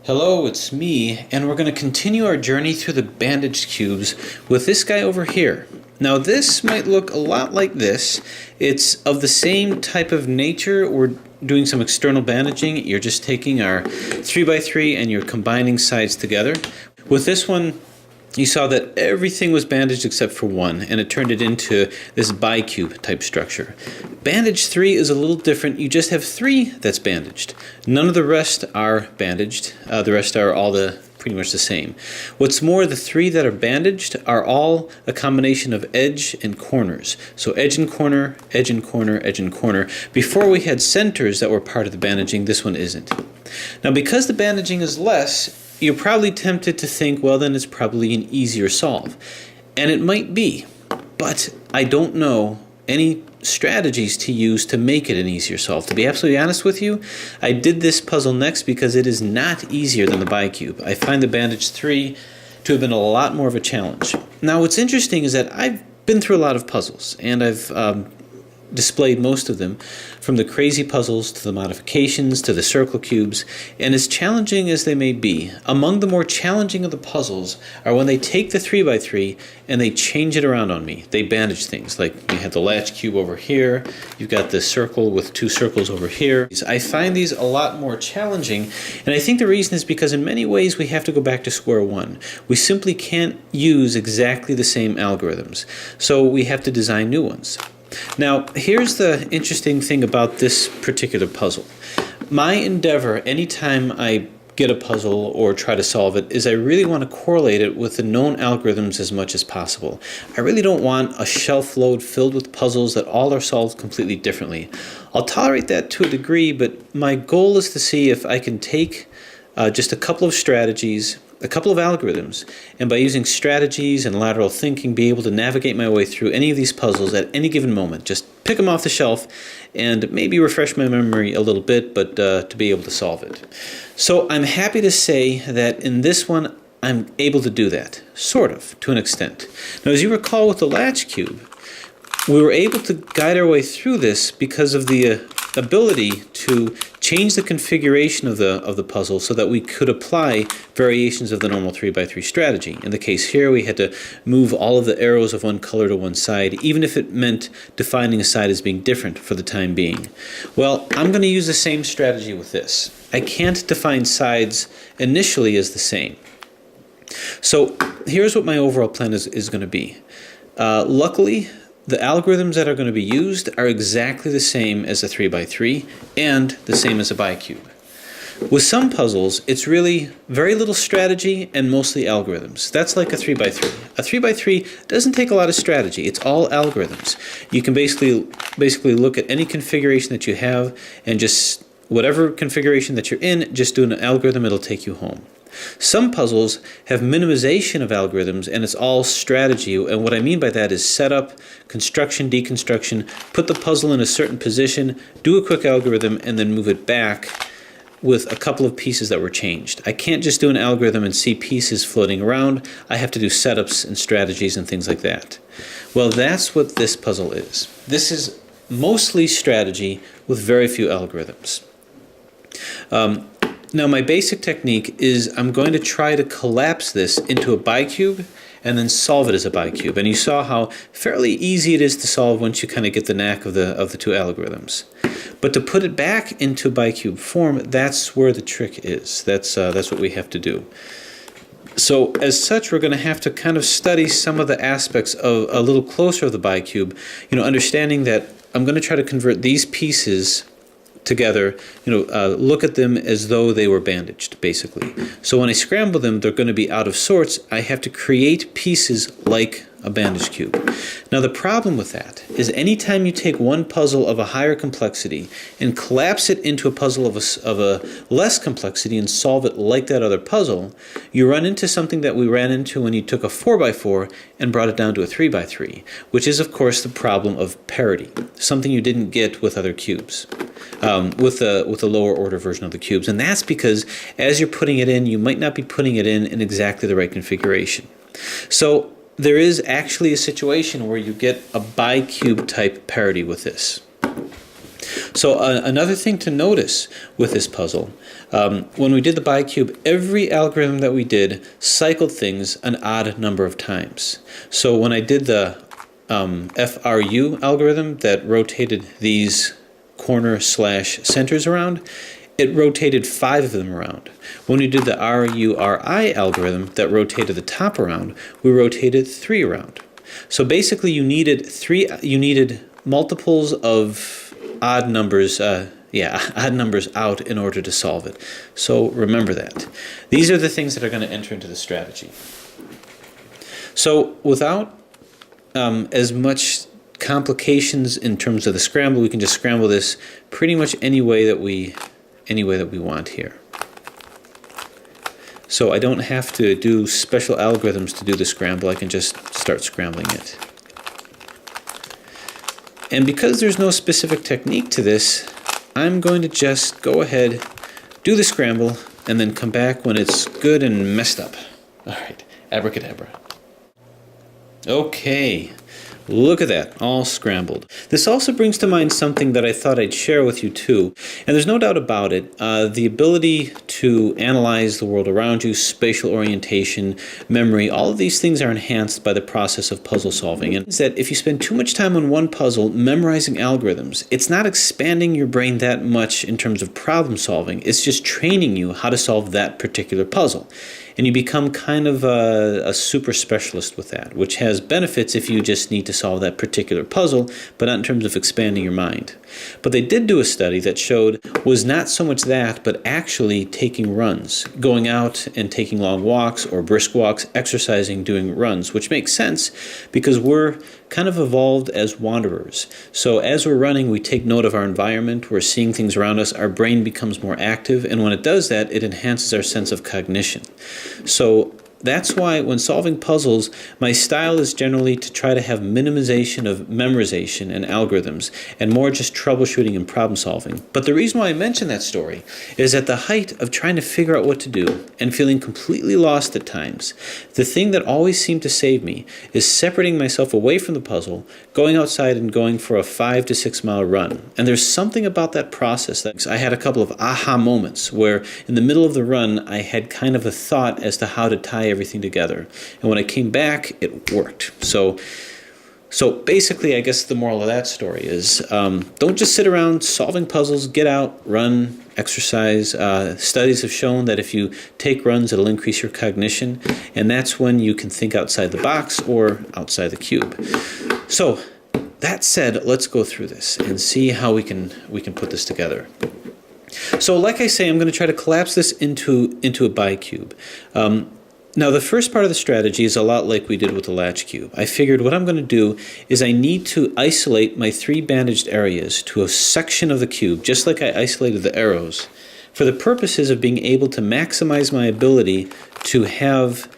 Hello, it's me, and we're going to continue our journey through the bandaged cubes with this guy over here. Now this might look a lot like this. It's of the same type of nature. We're doing some external bandaging. You're just taking our 3x3 and you're combining sides together. With this one, you saw that everything was bandaged except for one, and it turned it into this bicube type structure. Bandage 3 is a little different. You just have 3 that's bandaged. None of the rest are bandaged. The rest are all pretty much the same. What's more, the 3 that are bandaged are all a combination of edge and corners. So edge and corner, edge and corner, edge and corner. Before we had centers that were part of the bandaging, this one isn't. Now because the bandaging is less, you're probably tempted to think, well, then it's probably an easier solve. And it might be, but I don't know any strategies to use to make it an easier solve. To be absolutely honest with you, I did this puzzle next because it is not easier than the bicube. I find the Bandage 3 to have been a lot more of a challenge. Now, what's interesting is that I've been through a lot of puzzles, and I've displayed most of them, from the crazy puzzles to the modifications to the circle cubes, and as challenging as they may be, among the more challenging of the puzzles are when they take the 3x3 and they change it around on me. They bandage things, like you have the latch cube over here, you've got this circle with 2 circles over here. I find these a lot more challenging, and I think the reason is because in many ways we have to go back to square one. We simply can't use exactly the same algorithms, so we have to design new ones. Now, here's the interesting thing about this particular puzzle. My endeavor, anytime I get a puzzle or try to solve it, is I really want to correlate it with the known algorithms as much as possible. I really don't want a shelf load filled with puzzles that all are solved completely differently. I'll tolerate that to a degree, but my goal is to see if I can take just a couple of strategies, a couple of algorithms, and by using strategies and lateral thinking, be able to navigate my way through any of these puzzles at any given moment. Just pick them off the shelf and maybe refresh my memory a little bit, but to be able to solve it. So I'm happy to say that in this one, I'm able to do that, sort of, to an extent. Now, as you recall with the latch cube, we were able to guide our way through this because of the ability to change the configuration of the puzzle so that we could apply variations of the normal 3x3 strategy. In the case here, we had to move all of the arrows of one color to one side, even if it meant defining a side as being different for the time being. Well, I'm going to use the same strategy with this. I can't define sides initially as the same. So here's what my overall plan is going to be. Luckily, the algorithms that are going to be used are exactly the same as a 3x3 and the same as a bicube. With some puzzles, it's really very little strategy and mostly algorithms. That's like a 3x3. A 3x3 doesn't take a lot of strategy. It's all algorithms. You can basically look at any configuration that you have and just whatever configuration that you're in, just do an algorithm, it'll take you home. Some puzzles have minimization of algorithms and it's all strategy, and what I mean by that is setup, construction, deconstruction, put the puzzle in a certain position, do a quick algorithm, and then move it back with a couple of pieces that were changed. I can't just do an algorithm and see pieces floating around. I have to do setups and strategies and things like that. Well, that's what this puzzle is. This is mostly strategy with very few algorithms. Now my basic technique is I'm going to try to collapse this into a bicube and then solve it as a bicube. And you saw how fairly easy it is to solve once you kind of get the knack of the 2 algorithms. But to put it back into bicube form, that's where the trick is. That's what we have to do. So as such, we're going to have to kind of study some of the aspects of a little closer of the bicube, understanding that I'm going to try to convert these pieces together, look at them as though they were bandaged, basically. So when I scramble them, they're going to be out of sorts. I have to create pieces like a bandage cube. Now the problem with that is anytime you take one puzzle of a higher complexity and collapse it into a puzzle of a less complexity and solve it like that other puzzle, you run into something that we ran into when you took a 4x4 and brought it down to a 3x3, which is of course the problem of parity, something you didn't get with other cubes. With the lower order version of the cubes, and that's because as you're putting it in, you might not be putting it in exactly the right configuration. So there is actually a situation where you get a bicube type parity with this. So another thing to notice with this puzzle, when we did the bicube, every algorithm that we did cycled things an odd number of times. So when I did the FRU algorithm that rotated these corner/centers around, it rotated 5 of them around. When we did the RURI algorithm that rotated the top around, we rotated 3 around. So basically you needed multiples of odd numbers, odd numbers out in order to solve it. So remember that. These are the things that are going to enter into the strategy. So without as much complications in terms of the scramble, we can just scramble this pretty much any way that we want here. So I don't have to do special algorithms to do the scramble. I can just start scrambling it. And because there's no specific technique to this, I'm going to just go ahead, do the scramble, and then come back when it's good and messed up. All right, abracadabra. Okay. Look at that, all scrambled. This also brings to mind something that I thought I'd share with you too, and there's no doubt about it, the ability to analyze the world around you, spatial orientation, memory, all of these things are enhanced by the process of puzzle solving. And it's that if you spend too much time on one puzzle memorizing algorithms, it's not expanding your brain that much in terms of problem solving, it's just training you how to solve that particular puzzle. And you become kind of a super specialist with that, which has benefits if you just need to solve that particular puzzle, but not in terms of expanding your mind. But they did do a study that showed was not so much that, but actually taking runs, going out and taking long walks or brisk walks, exercising, doing runs, which makes sense because we're kind of evolved as wanderers. So as we're running, we take note of our environment, we're seeing things around us, our brain becomes more active, and when it does that, it enhances our sense of cognition. So that's why when solving puzzles, my style is generally to try to have minimization of memorization and algorithms and more just troubleshooting and problem solving. But the reason why I mention that story is at the height of trying to figure out what to do and feeling completely lost at times, the thing that always seemed to save me is separating myself away from the puzzle, going outside and going for a 5 to 6 mile run. And there's something about that process that I had a couple of aha moments where in the middle of the run I had kind of a thought as to how to tie everything together. And when I came back, it worked. So basically, I guess the moral of that story is don't just sit around solving puzzles. Get out, run, exercise. Studies have shown that if you take runs, it'll increase your cognition. And that's when you can think outside the box or outside the cube. So that said, let's go through this and see how we can put this together. So like I say, I'm going to try to collapse this into a bicube. Now the first part of the strategy is a lot like we did with the latch cube. I figured what I'm going to do is I need to isolate my 3 bandaged areas to a section of the cube, just like I isolated the arrows, for the purposes of being able to maximize my ability to have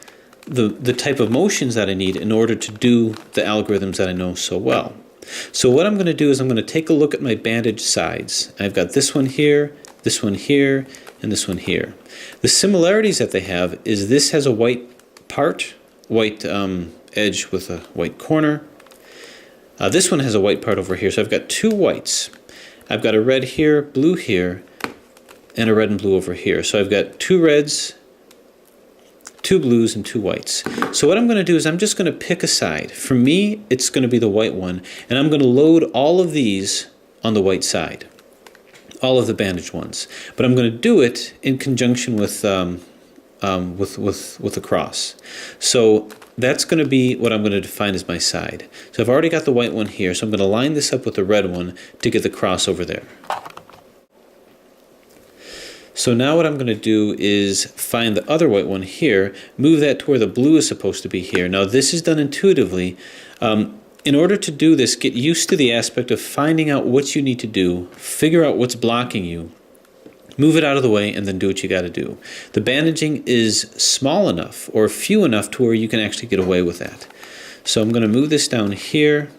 the type of motions that I need in order to do the algorithms that I know so well. So what I'm going to do is I'm going to take a look at my bandaged sides. I've got this one here, and this one here. The similarities that they have is this has a white part, white edge with a white corner. This one has a white part over here, so I've got 2 whites. I've got a red here, blue here, and a red and blue over here. So I've got 2 reds, 2 blues, and 2 whites. So what I'm going to do is I'm just going to pick a side. For me, it's going to be the white one, and I'm going to load all of these on the white side. All of the bandaged ones, but I'm going to do it in conjunction with a cross. So that's going to be what I'm going to define as my side. So I've already got the white one here, so I'm going to line this up with the red one to get the cross over there. So now what I'm going to do is find the other white one here, move that to where the blue is supposed to be here. Now this is done intuitively. In order to do this, get used to the aspect of finding out what you need to do, figure out what's blocking you, move it out of the way, and then do what you got to do. The bandaging is small enough or few enough to where you can actually get away with that. So I'm going to move this down here.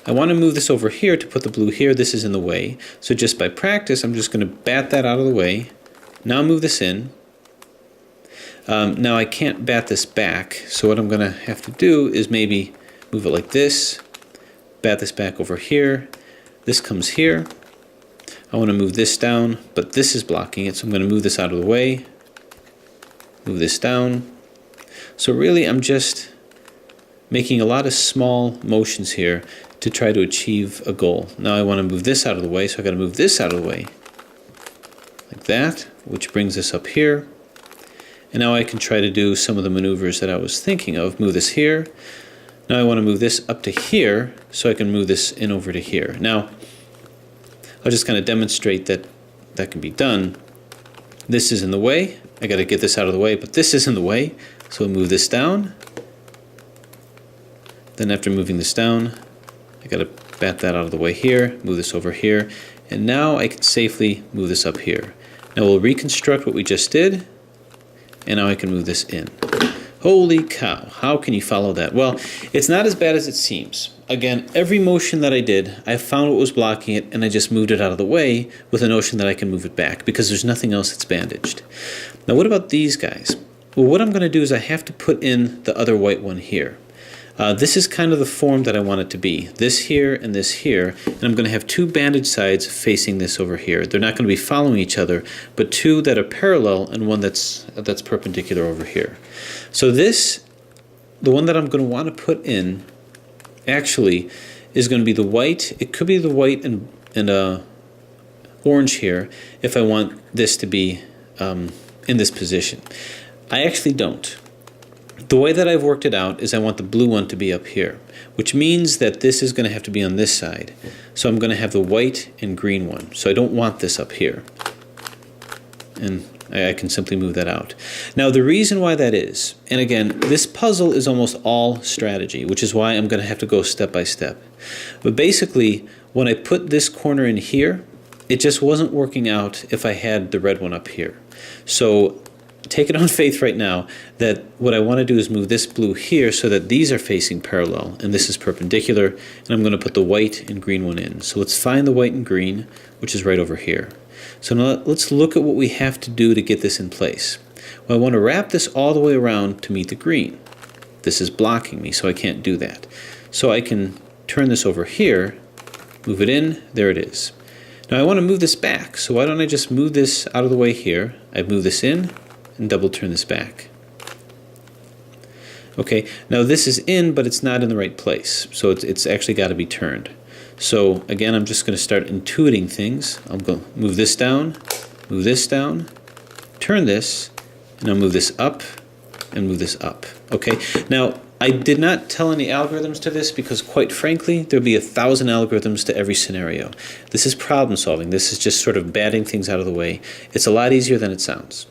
I want to move this over here to put the blue here. This is in the way. So just by practice, I'm just going to bat that out of the way. Now move this in. Now I can't bat this back, so what I'm going to have to do is maybe move it like this, bat this back over here, This comes here. I want to move this down, but this is blocking it, so I'm going to move this out of the way. Move this down. So really I'm just making a lot of small motions here to try to achieve a goal. Now I want to move this out of the way, so I got to move this out of the way. Like that, which brings this up here. And now I can try to do some of the maneuvers that I was thinking of. Move this here. Now I want to move this up to here, so I can move this in over to here. Now, I'll just kind of demonstrate that that can be done. This is in the way. I got to get this out of the way, but this is in the way. So we'll move this down. Then after moving this down, I got to bat that out of the way here, move this over here, and now I can safely move this up here. Now we'll reconstruct what we just did, and now I can move this in. Holy cow, how can you follow that? Well, it's not as bad as it seems. Again, every motion that I did, I found what was blocking it, and I just moved it out of the way with the notion that I can move it back because there's nothing else that's bandaged. Now what about these guys? Well, what I'm going to do is I have to put in the other white one here. This is kind of the form that I want it to be. This here and this here, and I'm going to have two bandage sides facing this over here. They're not going to be following each other, but two that are parallel and one that's perpendicular over here. So this, the one that I'm going to want to put in, actually is going to be the white. It could be the white and orange here if I want this to be in this position. I actually don't. The way that I've worked it out is I want the blue one to be up here, which means that this is going to have to be on this side. So I'm going to have the white and green one. So I don't want this up here. And I can simply move that out. Now the reason why that is, and again, this puzzle is almost all strategy, which is why I'm going to have to go step by step. But basically, when I put this corner in here, it just wasn't working out if I had the red one up here. So take it on faith right now that what I want to do is move this blue here so that these are facing parallel and this is perpendicular, and I'm going to put the white and green one in. So let's find the white and green, which is right over here. So now let's look at what we have to do to get this in place. Well, I want to wrap this all the way around to meet the green. This is blocking me, so I can't do that. So I can turn this over here, move it in, there it is. Now I want to move this back, so why don't I just move this out of the way here. I move this in and double turn this back. Okay, now this is in, but it's not in the right place, so it's actually got to be turned. So again, I'm just going to start intuiting things. I'm going to move this down, turn this, and I'll move this up and move this up. Okay, now I did not tell any algorithms to this because quite frankly, there'll be 1,000 algorithms to every scenario. This is problem solving. This is just sort of batting things out of the way. It's a lot easier than it sounds.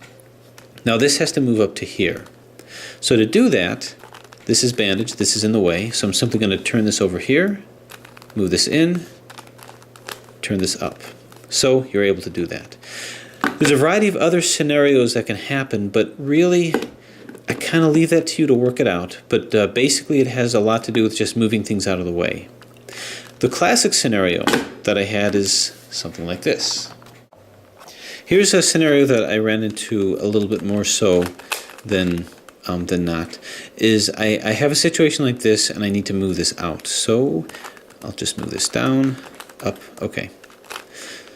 Now this has to move up to here. So to do that, this is bandaged, this is in the way, so I'm simply going to turn this over here, move this in, turn this up. So you're able to do that. There's a variety of other scenarios that can happen, but really I kind of leave that to you to work it out. But basically it has a lot to do with just moving things out of the way. The classic scenario that I had is something like this. Here's a scenario that I ran into a little bit more so than not. Is I have a situation like this and I need to move this out. So I'll just move this down, up, okay.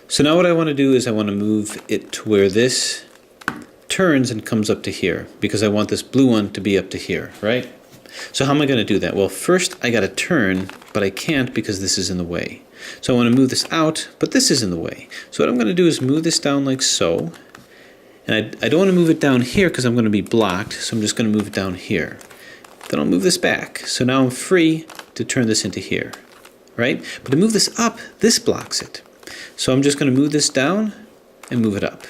So now what I want to do is I want to move it to where this turns and comes up to here because I want this blue one to be up to here, right? So how am I going to do that? Well, first I got to turn, but I can't because this is in the way. So I want to move this out, but this is in the way. So what I'm going to do is move this down like so. And I don't want to move it down here because I'm going to be blocked, so I'm just going to move it down here. Then I'll move this back. So now I'm free to turn this into here, right? But to move this up, this blocks it. So I'm just going to move this down and move it up,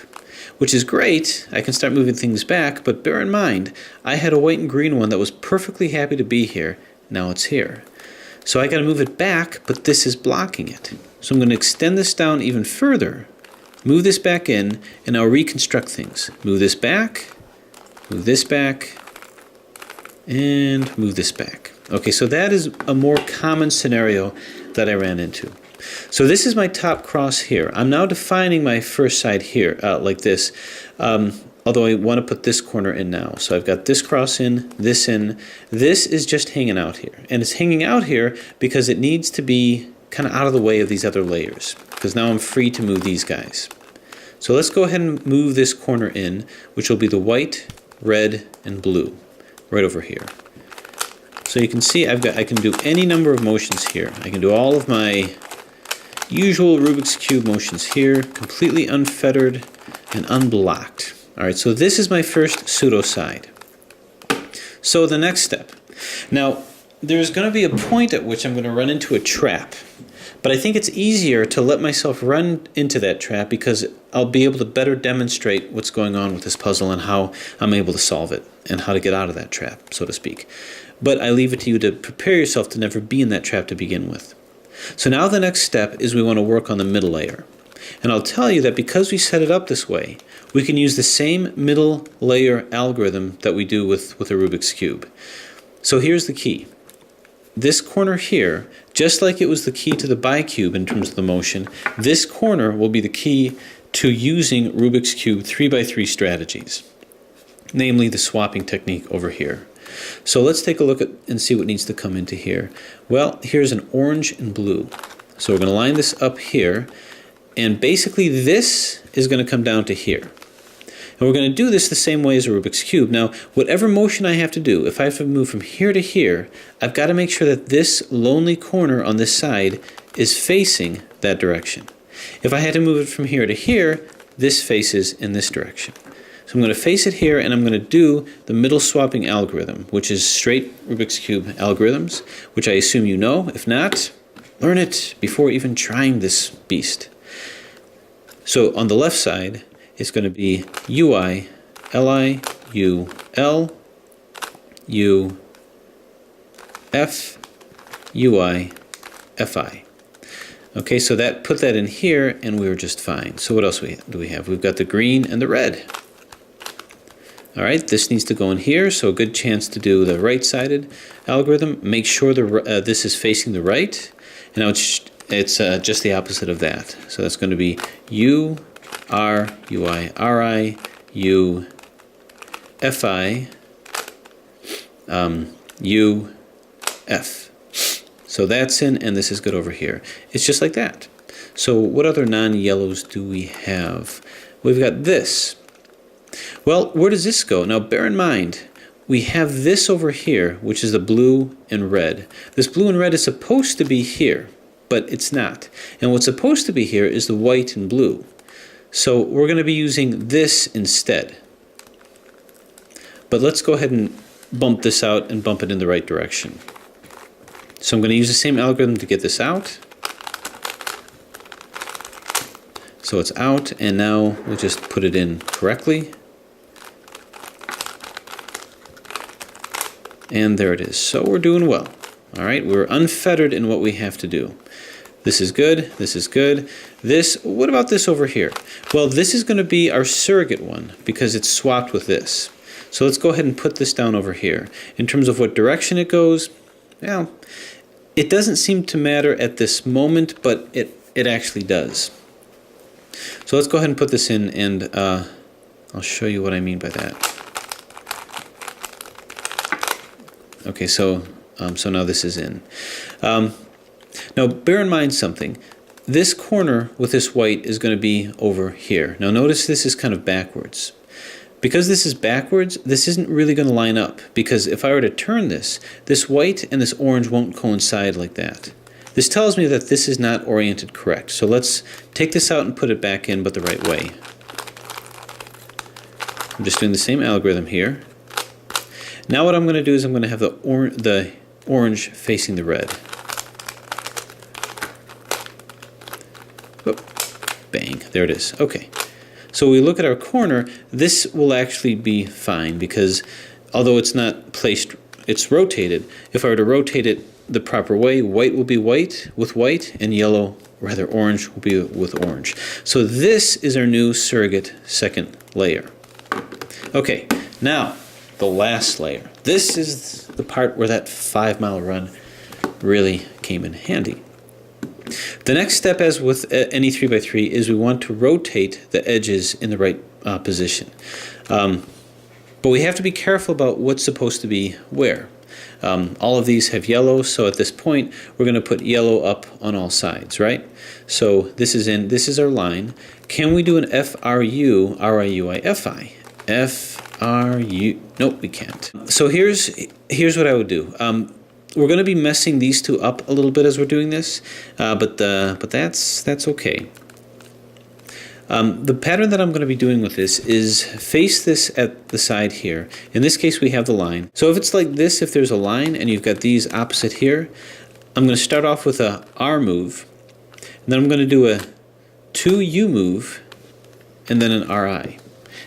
which is great. I can start moving things back, but bear in mind, I had a white and green one that was perfectly happy to be here. Now it's here. So I got to move it back, but this is blocking it. So I'm going to extend this down even further, move this back in, and I'll reconstruct things. Move this back, and move this back. Okay, so that is a more common scenario that I ran into. So this is my top cross here. I'm now defining my first side here, like this, although I want to put this corner in now. So I've got this cross in. This is just hanging out here. And it's hanging out here because it needs to be kind of out of the way of these other layers, because now I'm free to move these guys. So let's go ahead and move this corner in, which will be the white, red, and blue, right over here. So you can see I can do any number of motions here. I can do all of my usual Rubik's Cube motions here, completely unfettered and unblocked. All right, so this is my first pseudo side. So the next step. Now, there's going to be a point at which I'm going to run into a trap. But I think it's easier to let myself run into that trap because I'll be able to better demonstrate what's going on with this puzzle and how I'm able to solve it and how to get out of that trap, so to speak. But I leave it to you to prepare yourself to never be in that trap to begin with. So now the next step is we want to work on the middle layer. And I'll tell you that because we set it up this way, we can use the same middle layer algorithm that we do with a Rubik's Cube. So here's the key. This corner here, just like it was the key to the bicube in terms of the motion, this corner will be the key to using Rubik's Cube 3x3 strategies, namely the swapping technique over here. So let's take a look at and see what needs to come into here. Well, here's an orange and blue. So we're going to line this up here, and basically this is going to come down to here. And we're going to do this the same way as a Rubik's Cube. Now, whatever motion I have to do, if I have to move from here to here, I've got to make sure that this lonely corner on this side is facing that direction. If I had to move it from here to here, this faces in this direction. So I'm going to face it here, and I'm going to do the middle swapping algorithm, which is straight Rubik's Cube algorithms, which I assume you know. If not, learn it before even trying this beast. So on the left side, it's going to be UI, LI, U, L, U, F, UI, FI. Okay, so that put that in here, and we were just fine. So what else do we have? We've got the green and the red. All right, this needs to go in here, so a good chance to do the right-sided algorithm. Make sure this is facing the right, and now it's just the opposite of that. So that's going to be U, R, UI, RI, U, FI, U, F. So that's in, and this is good over here. It's just like that. So what other non-yellows do we have? We've got this. Well, where does this go? Now bear in mind, we have this over here, which is the blue and red. This blue and red is supposed to be here, but it's not. And what's supposed to be here is the white and blue. So we're going to be using this instead. But let's go ahead and bump this out and bump it in the right direction. So I'm going to use the same algorithm to get this out. So it's out, and now we'll just put it in correctly. And there it is. So we're doing well. All right, we're unfettered in what we have to do. This is good, this is good. What about this over here? Well, this is going to be our surrogate one because it's swapped with this. So let's go ahead and put this down over here. In terms of what direction it goes, well, it doesn't seem to matter at this moment, but it actually does. So let's go ahead and put this in, and I'll show you what I mean by that. Okay, so now this is in. Now bear in mind something. This corner with this white is going to be over here. Now notice this is kind of backwards. Because this is backwards, this isn't really going to line up, because if I were to turn this white and this orange won't coincide like that. This tells me that this is not oriented correct. So let's take this out and put it back in, but the right way. I'm just doing the same algorithm here. Now what I'm going to do is I'm going to have the orange facing the red. Whoop. Bang, there it is. Okay. So we look at our corner, this will actually be fine because although it's not placed, it's rotated. If I were to rotate it the proper way, white will be white with white, and yellow, rather orange, will be with orange. So this is our new surrogate second layer. Okay, now the last layer. This is the part where that 5-mile run really came in handy. The next step, as with any 3x3, is we want to rotate the edges in the right position. But we have to be careful about what's supposed to be where. All of these have yellow, so at this point we're going to put yellow up on all sides, right? So this is our line. Can we do an FRU, RIUI, FI? FRU, nope, we can't. So here's what I would do. We're going to be messing these two up a little bit as we're doing this, but that's okay. The pattern that I'm going to be doing with this is face this at the side here. In this case, we have the line. So if it's like this, if there's a line and you've got these opposite here, I'm going to start off with a R move, and then I'm going to do a 2U move, and then an RI.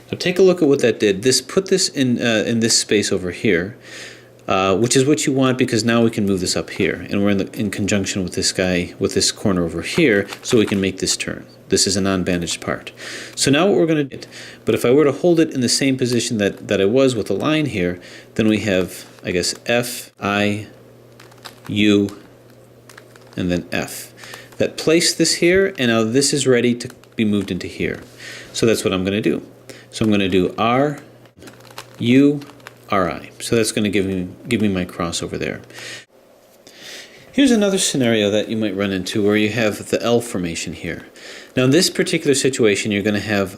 Now take a look at what that did. This put this in this space over here, which is what you want because now we can move this up here, and we're in conjunction with this guy, with this corner over here, so we can make this turn. This is a non-bandaged part. So now what we're going to do, but if I were to hold it in the same position that I was with the line here, then we have, I guess, F, I, U, and then F. That placed this here, and now this is ready to be moved into here. So that's what I'm going to do. So I'm going to do R, U, RI. So that's going to give me my cross over there. Here's another scenario that you might run into where you have the L formation here. Now in this particular situation, you're going to have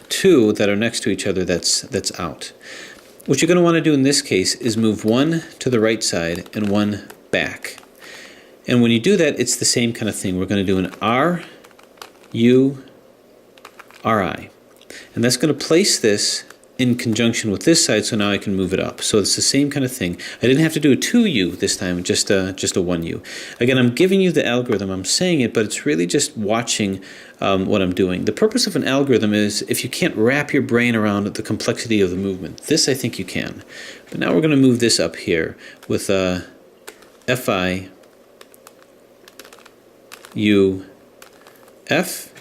two that are next to each other that's out. What you're going to want to do in this case is move one to the right side and one back. And when you do that, it's the same kind of thing. We're going to do an R, U, RI. And that's going to place this in conjunction with this side, so now I can move it up. So it's the same kind of thing. I didn't have to do a 2U this time, just a 1U. Again, I'm giving you the algorithm, I'm saying it, but it's really just watching what I'm doing. The purpose of an algorithm is if you can't wrap your brain around the complexity of the movement. This I think you can. But now we're going to move this up here with FI, U, F.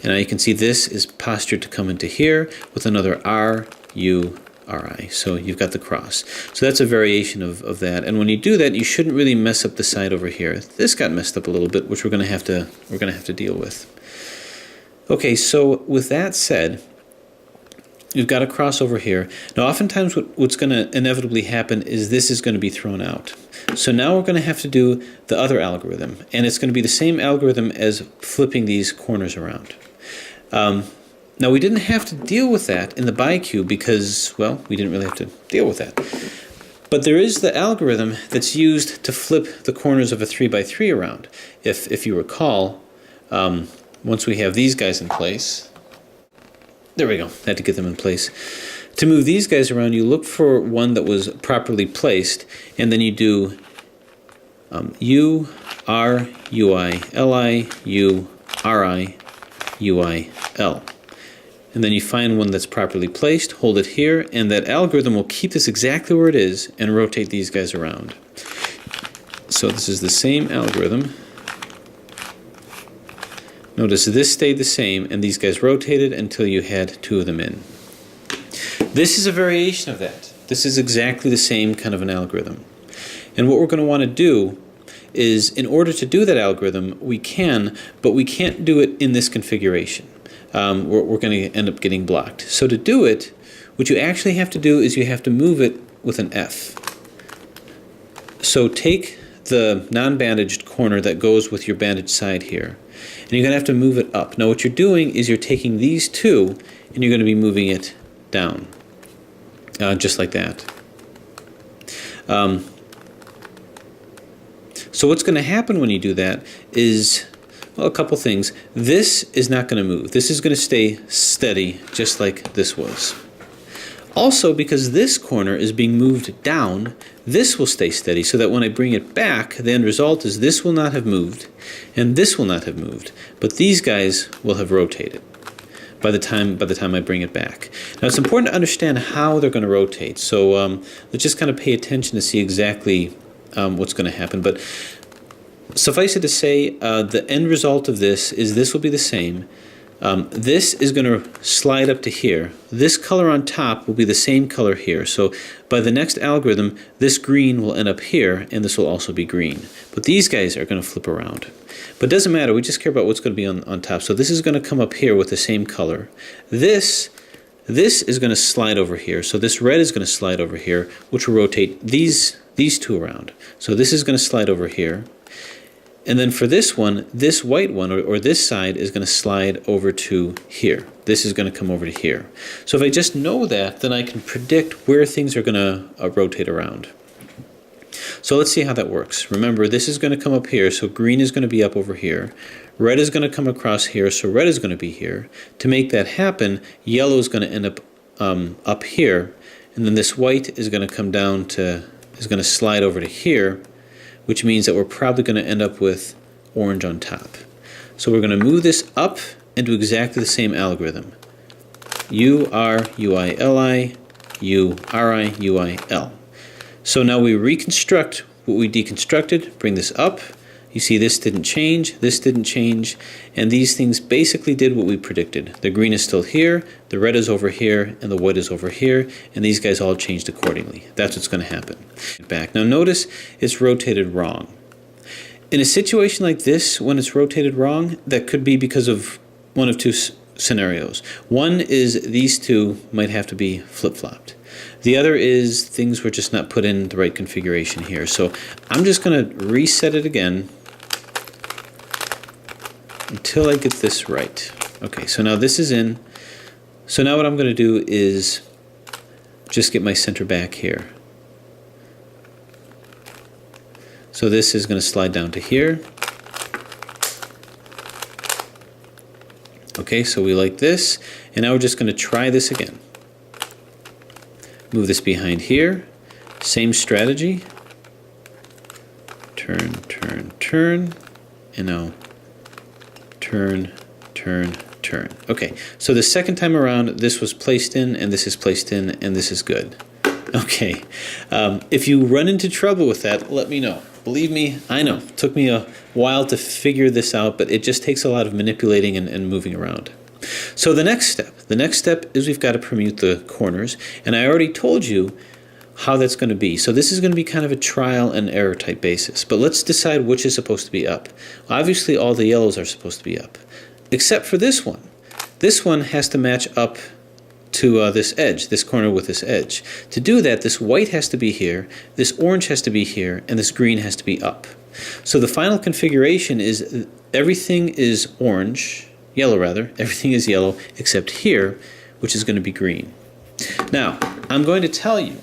And now you can see this is postured to come into here with another R, U, RI. So you've got the cross. So that's a variation of that. And when you do that, you shouldn't really mess up the side over here. This got messed up a little bit, which we're going to have to deal with. Okay, so with that said, you've got a cross over here. Now, oftentimes what's going to inevitably happen is this is going to be thrown out. So now we're going to have to do the other algorithm, and it's going to be the same algorithm as flipping these corners around. Now, we didn't have to deal with that in the bicube because, well, we didn't really have to deal with that. But there is the algorithm that's used to flip the corners of a 3x3 around. If you recall, once we have these guys in place, there we go, had to get them in place. To move these guys around, you look for one that was properly placed, and then you do U, R, UI, LI, U, RI, UI, L. And then you find one that's properly placed, hold it here, and that algorithm will keep this exactly where it is and rotate these guys around. So this is the same algorithm. Notice this stayed the same, and these guys rotated until you had two of them in. This is a variation of that. This is exactly the same kind of an algorithm. And what we're going to want to do is, in order to do that algorithm, we can, but we can't do it in this configuration. We're going to end up getting blocked. So to do it, what you actually have to do is you have to move it with an F. So take the non-bandaged corner that goes with your bandaged side here, and you're going to have to move it up. Now what you're doing is you're taking these two, and you're going to be moving it down, just like that. So what's going to happen when you do that is, well, a couple things. This is not going to move. This is going to stay steady, just like this was. Also, because this corner is being moved down, this will stay steady, so that when I bring it back, the end result is this will not have moved, and this will not have moved, but these guys will have rotated by the time I bring it back. Now, it's important to understand how they're going to rotate, so let's just kind of pay attention to see exactly what's going to happen. But suffice it to say, the end result of this is this will be the same. This is going to slide up to here. This color on top will be the same color here. So by the next algorithm, this green will end up here, and this will also be green. But these guys are going to flip around. But it doesn't matter. We just care about what's going to be on top. So this is going to come up here with the same color. This is going to slide over here. So this red is going to slide over here, which will rotate these these two around. So this is going to slide over here. And then for this one, this white one, or this side, is going to slide over to here. This is going to come over to here. So if I just know that, then I can predict where things are going to rotate around. So let's see how that works. Remember, this is going to come up here, so green is going to be up over here. Red is going to come across here, so red is going to be here. To make that happen, yellow is going to end up here, and then this white is going to come down to, is going to slide over to here, which means that we're probably going to end up with orange on top. So we're going to move this up and do exactly the same algorithm. U-R-U-I-L-I, U-R-I-U-I-L. So now we reconstruct what we deconstructed, bring this up. You see this didn't change, and these things basically did what we predicted. The green is still here, the red is over here, and the white is over here, and these guys all changed accordingly. That's what's going to happen. Back. Now notice it's rotated wrong. In a situation like this, when it's rotated wrong, that could be because of one of two scenarios. One is these two might have to be flip-flopped. The other is things were just not put in the right configuration here. So I'm just going to reset it again until I get this right. Okay, so now this is in. So now what I'm going to do is just get my center back here. So this is going to slide down to here. Okay, so we like this, and now we're just going to try this again. Move this behind here, same strategy. Turn, turn, turn, and now turn, turn, turn. Okay, so the second time around, this was placed in, and this is placed in, and this is good. Okay, if you run into trouble with that, let me know. Believe me, I know. It took me a while to figure this out, but it just takes a lot of manipulating and moving around. So the next step is we've got to permute the corners, and I already told you how that's going to be. So this is going to be kind of a trial and error type basis, but let's decide which is supposed to be up. Obviously all the yellows are supposed to be up, except for this one. This one has to match up to this edge, this corner with this edge. To do that, this white has to be here, this orange has to be here, and this green has to be up. So the final configuration is everything is orange, yellow rather, everything is yellow except here, which is going to be green. Now, I'm going to tell you,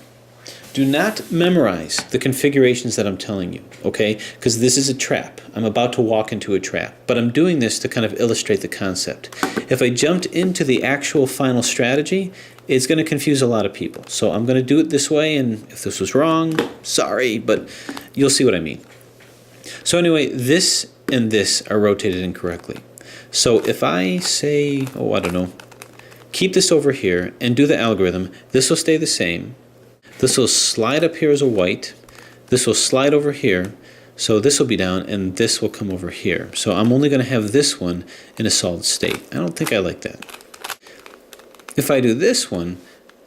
do not memorize the configurations that I'm telling you, okay? Because this is a trap. I'm about to walk into a trap, but I'm doing this to kind of illustrate the concept. If I jumped into the actual final strategy, it's going to confuse a lot of people. So I'm going to do it this way, and if this was wrong, sorry, but you'll see what I mean. So anyway, this and this are rotated incorrectly. So if I say, oh, I don't know, keep this over here and do the algorithm, this will stay the same. This will slide up here as a white. This will slide over here. So this will be down, and this will come over here. So I'm only going to have this one in a solid state. I don't think I like that. If I do this one,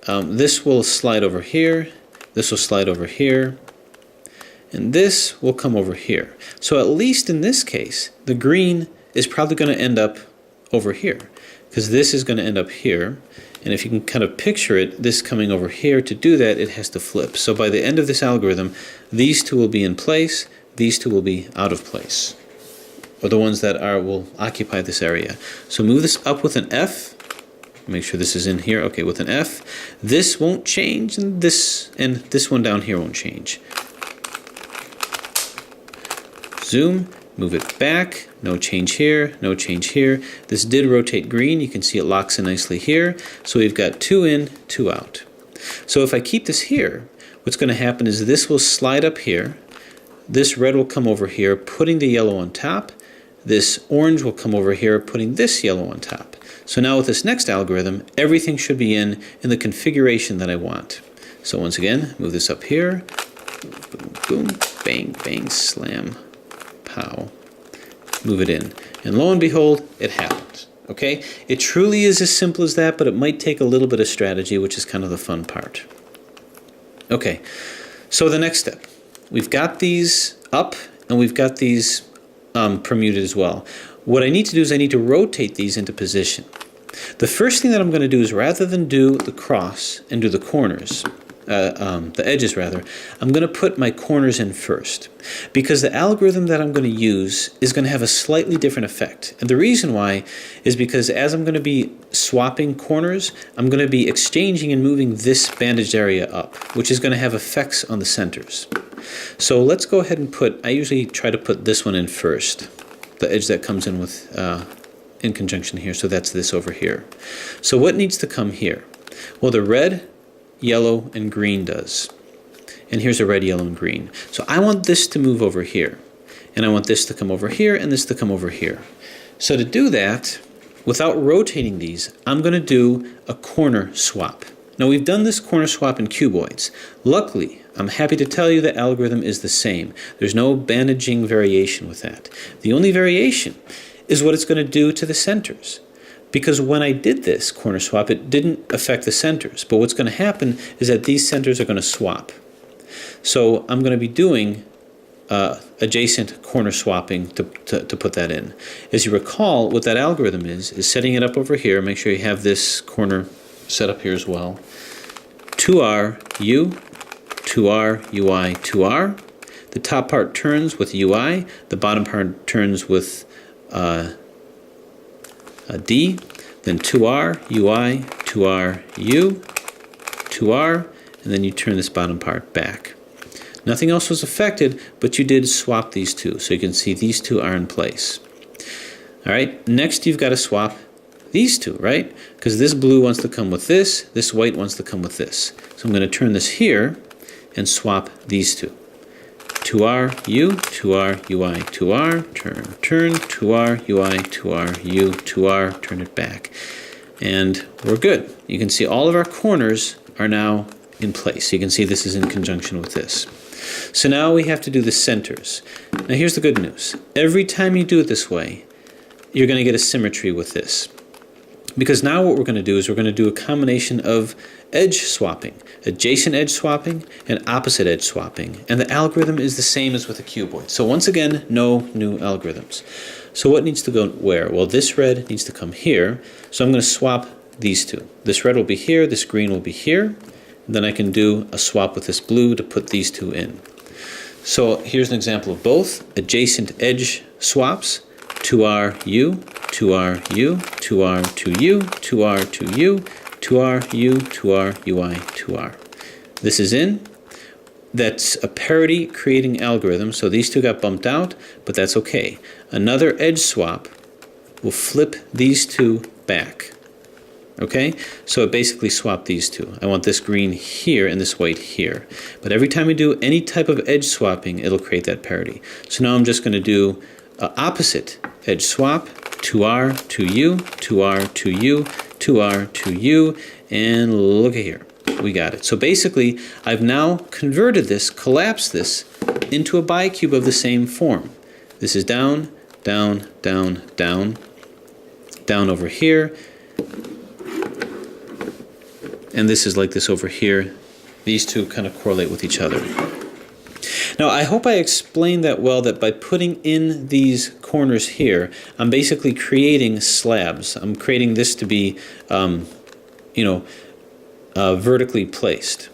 this will slide over here. This will slide over here. And this will come over here. So at least in this case, the green is probably going to end up over here, because this is going to end up here. And if you can kind of picture it, this coming over here, to do that, it has to flip. So by the end of this algorithm, these two will be in place, these two will be out of place, or the ones that will occupy this area. So move this up with an F. Make sure this is in here. Okay, with an F. This won't change, and this one down here won't change. Zoom. Move it back, no change here, no change here. This did rotate green, you can see it locks in nicely here. So we've got 2 in, 2 out. So if I keep this here, what's going to happen is this will slide up here, this red will come over here, putting the yellow on top, this orange will come over here, putting this yellow on top. So now with this next algorithm, everything should be in the configuration that I want. So once again, move this up here, boom, boom, bang, bang, slam, pow, move it in, and lo and behold, it happens. Okay, it truly is as simple as that, but it might take a little bit of strategy, which is kind of the fun part. Okay, so the next step, we've got these up and we've got these permuted as well. What I need to do is I need to rotate these into position. The first thing that I'm going to do is, rather than do the cross and do the corners, the edges rather, I'm going to put my corners in first, because the algorithm that I'm going to use is going to have a slightly different effect. And the reason why is because as I'm going to be swapping corners, I'm going to be exchanging and moving this bandaged area up, which is going to have effects on the centers. So let's go ahead and I usually try to put this one in first, the edge that comes in with in conjunction here, so that's this over here. So what needs to come here? Well, the red, yellow, and green does. And here's a red, yellow, and green. So I want this to move over here. And I want this to come over here, and this to come over here. So to do that, without rotating these, I'm going to do a corner swap. Now we've done this corner swap in cuboids. Luckily, I'm happy to tell you the algorithm is the same. There's no bandaging variation with that. The only variation is what it's going to do to the centers. Because when I did this corner swap, it didn't affect the centers. But what's going to happen is that these centers are going to swap. So I'm going to be doing adjacent corner swapping to put that in. As you recall, what that algorithm is setting it up over here. Make sure you have this corner set up here as well. 2R, U, 2R, UI, 2R. The top part turns with UI. The bottom part turns with D, then 2R, UI, 2R, U, 2R, and then you turn this bottom part back. Nothing else was affected, but you did swap these two, so you can see these two are in place. All right, next you've got to swap these two, right? Because this blue wants to come with this white wants to come with this. So I'm going to turn this here and swap these two. 2R, U, 2R, UI, 2R, turn, 2R, UI, 2R, U, 2R, turn it back. And we're good. You can see all of our corners are now in place. You can see this is in conjunction with this. So now we have to do the centers. Now here's the good news. Every time you do it this way, you're going to get a symmetry with this. Because now what we're going to do is we're going to do a combination of edge swapping, adjacent edge swapping, and opposite edge swapping. And the algorithm is the same as with a cuboid. So once again, no new algorithms. So what needs to go where? Well, this red needs to come here. So I'm going to swap these two. This red will be here, this green will be here. And then I can do a swap with this blue to put these two in. So here's an example of both adjacent edge swaps. 2R, U, 2R, U, 2R, 2U, 2R, 2U, 2R, U, 2R, UI, 2R. This is in. That's a parity creating algorithm, so these two got bumped out, but that's okay. Another edge swap will flip these two back. Okay, so it basically swapped these two. I want this green here and this white here. But every time we do any type of edge swapping, it'll create that parity. So now I'm just going to do opposite edge swap, 2R, 2U, 2R, 2U, 2R, 2U, and look at here. We got it. So basically, I've now converted this, collapsed this, into a bicube of the same form. This is down, down, down, down, down over here, and this is like this over here. These two kind of correlate with each other. Now, I hope I explained that well, that by putting in these corners here, I'm basically creating slabs. I'm creating this to be, vertically placed.